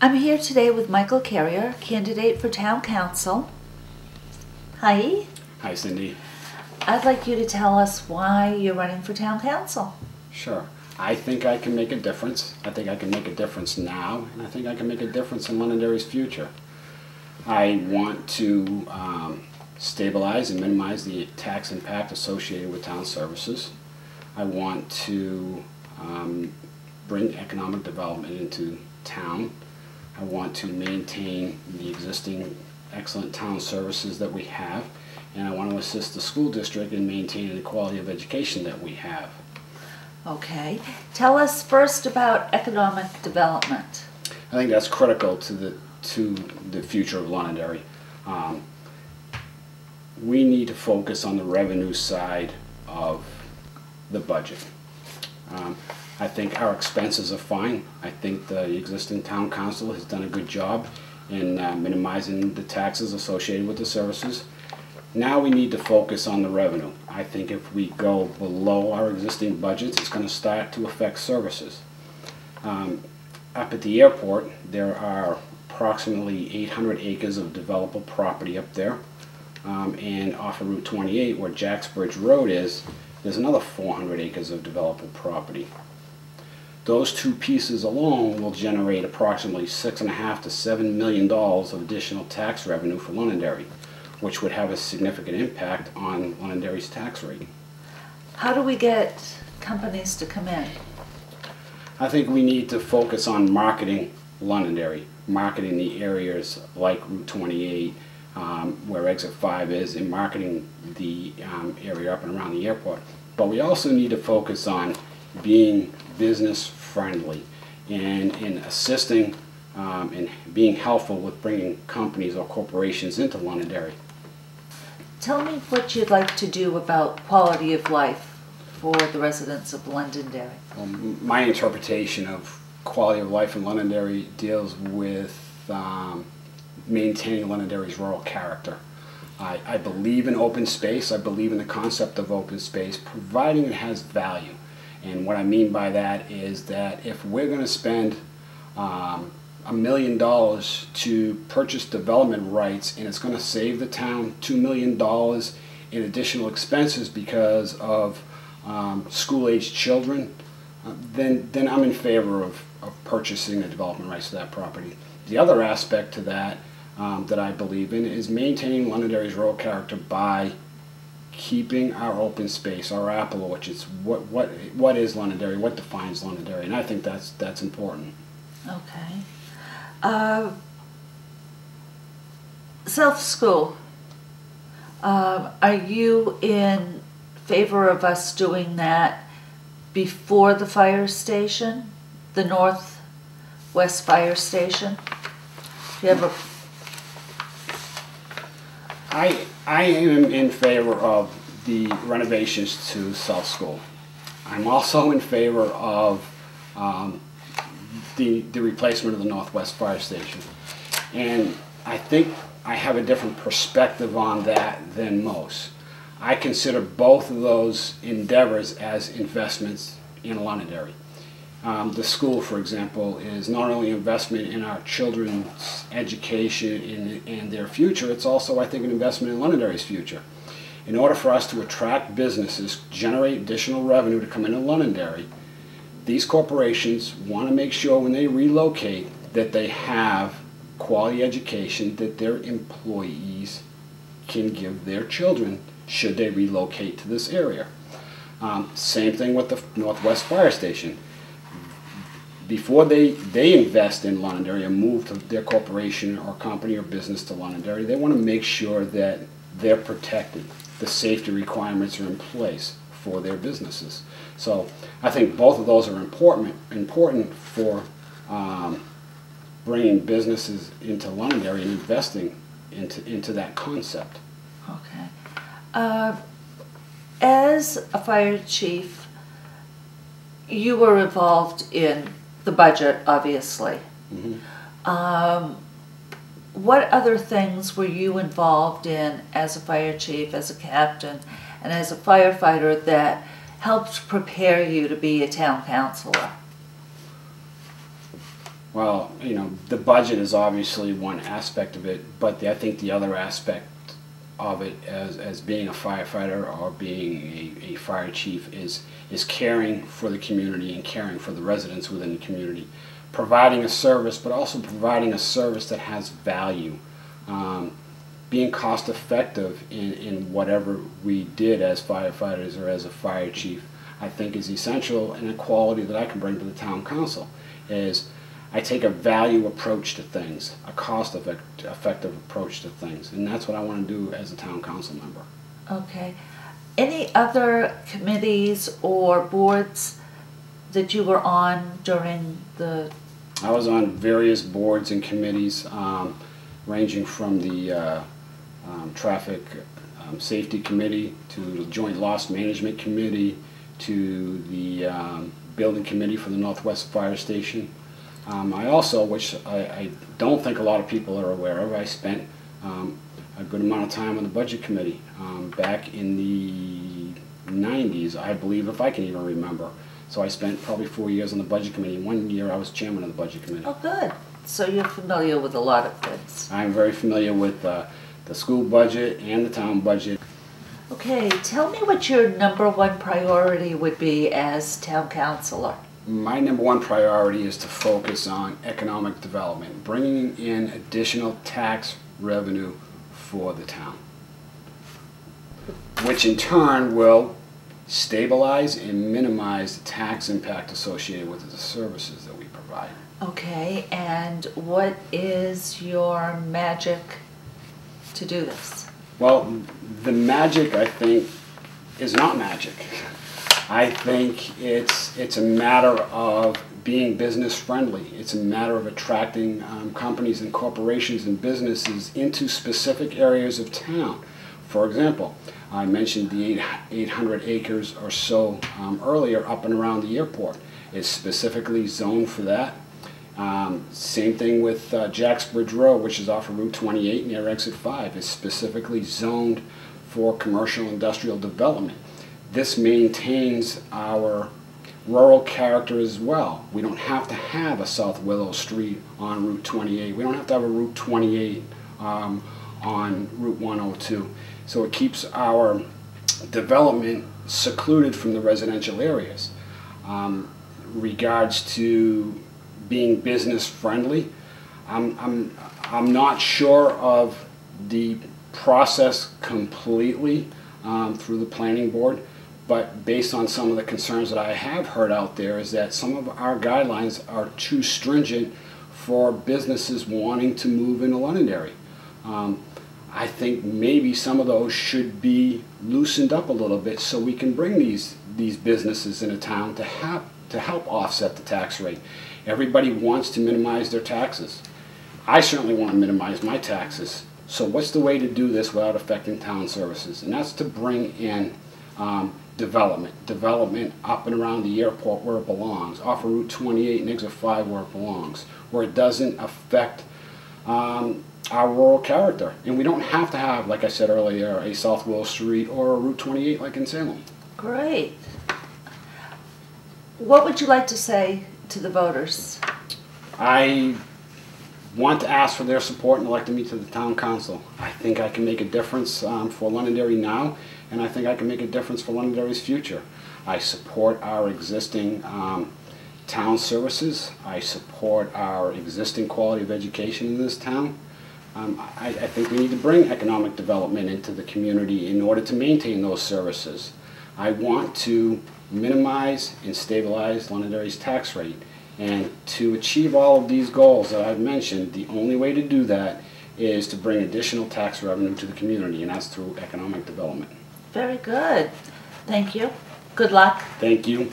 I'm here today with Michael Carrier, candidate for Town Council. Hi. Hi, Cindy. I'd like you to tell us why you're running for Town Council. Sure. I think I can make a difference. I think I can make a difference now, and I think I can make a difference in Londonderry's future. I want to stabilize and minimize the tax impact associated with town services. I want to bring economic development into town. I want to maintain the existing excellent town services that we have, and I want to assist the school district in maintaining the quality of education that we have. Okay. Tell us first about economic development. I think that's critical to the future of Londonderry. We need to focus on the revenue side of the budget. I think our expenses are fine. I think the existing town council has done a good job in minimizing the taxes associated with the services. Now we need to focus on the revenue. I think if we go below our existing budgets, it's going to start to affect services. Up at the airport, there are approximately 800 acres of developable property up there. And off of Route 28, where Jacksbridge Road is, there's another 400 acres of developable property. Those two pieces alone will generate approximately $6.5 to $7 million of additional tax revenue for Londonderry, which would have a significant impact on Londonderry's tax rate. How do we get companies to come in? I think we need to focus on marketing Londonderry, marketing the areas like Route 28, where Exit 5 is, and marketing the area up and around the airport. But we also need to focus on being business friendly and in assisting and being helpful with bringing companies or corporations into Londonderry. Tell me what you'd like to do about quality of life for the residents of Londonderry. My interpretation of quality of life in Londonderry deals with maintaining Londonderry's rural character. I believe in open space. I believe in the concept of open space, providing it has value. And what I mean by that is that if we're going to spend $1 million to purchase development rights, and it's going to save the town $2 million in additional expenses because of school-aged children, then I'm in favor of purchasing the development rights to that property. The other aspect to that that I believe in is maintaining Londonderry's rural character by keeping our open space, our apple orchards. What is Londonderry? What defines Londonderry? And I think that's important. Okay. Self-school. Are you in favor of us doing that before the fire station, the Northwest Fire Station? Do you have a... I am in favor of the renovations to South School. I'm also in favor of the replacement of the Northwest Fire Station. And I think I have a different perspective on that than most. I consider both of those endeavors as investments in Londonderry. The school, for example, is not only an investment in our children's education and their future, it's also, I think, an investment in Londonderry's future. In order for us to attract businesses, generate additional revenue to come into Londonderry, these corporations want to make sure when they relocate that they have quality education that their employees can give their children should they relocate to this area. Same thing with the Northwest Fire Station. Before they invest in Londonderry and move to their corporation or company or business to Londonderry, they want to make sure that they're protected. The safety requirements are in place for their businesses. So I think both of those are important for bringing businesses into Londonderry and investing into that concept. Okay. As a fire chief, you were involved in the budget, obviously. Mm-hmm. What other things were you involved in as a fire chief, as a captain, and as a firefighter that helped prepare you to be a town councilor? Well, you know, the budget is obviously one aspect of it, but I think the other aspect of it as being a firefighter or being a fire chief is caring for the community and caring for the residents within the community, providing a service, but also providing a service that has value. Being cost effective in whatever we did as firefighters or as a fire chief, I think is essential, and a quality that I can bring to the town council is I take a value approach to things, a cost-effective approach to things, and that's what I want to do as a town council member. Okay. Any other committees or boards that you were on during the... I was on various boards and committees, ranging from the Traffic Safety Committee to the Joint Loss Management Committee to the Building Committee for the Northwest Fire Station. I also, which I don't think a lot of people are aware of, I spent a good amount of time on the Budget Committee back in the 90s, I believe, if I can even remember. So I spent probably 4 years on the Budget Committee. 1 year I was chairman of the Budget Committee. Oh, good. So you're familiar with a lot of things. I'm very familiar with the school budget and the town budget. Okay, tell me what your #1 priority would be as town councilor. My #1 priority is to focus on economic development, bringing in additional tax revenue for the town, which in turn will stabilize and minimize the tax impact associated with the services that we provide. Okay, and what is your magic to do this? Well, the magic, I think, is not magic. I think it's a matter of being business friendly. It's a matter of attracting companies and corporations and businesses into specific areas of town. For example, I mentioned the 800 acres or so earlier up and around the airport. It's specifically zoned for that. Same thing with Jacksbridge Road, which is off of Route 28 near Exit 5. It's specifically zoned for commercial industrial development. This maintains our rural character as well. We don't have to have a South Willow Street on Route 28. We don't have to have a Route 28 on Route 102. So it keeps our development secluded from the residential areas. Regards to being business friendly, I'm not sure of the process completely through the planning board, but based on some of the concerns that I have heard out there is that some of our guidelines are too stringent for businesses wanting to move into Londonderry. I think maybe some of those should be loosened up a little bit so we can bring these businesses into town to help offset the tax rate. Everybody wants to minimize their taxes. I certainly want to minimize my taxes. So what's the way to do this without affecting town services? And that's to bring in development up and around the airport where it belongs, off of Route 28 and Exit 5 where it belongs, where it doesn't affect our rural character. And we don't have to have, like I said earlier, a South Willow Street or a Route 28 like in Salem. Great. What would you like to say to the voters? I want to ask for their support in electing me to the town council. I think I can make a difference for Londonderry now, and I think I can make a difference for Londonderry's future. I support our existing town services. I support our existing quality of education in this town. I think we need to bring economic development into the community in order to maintain those services. I want to minimize and stabilize Londonderry's tax rate. And to achieve all of these goals that I've mentioned, the only way to do that is to bring additional tax revenue to the community, and that's through economic development. Very good. Thank you. Good luck. Thank you.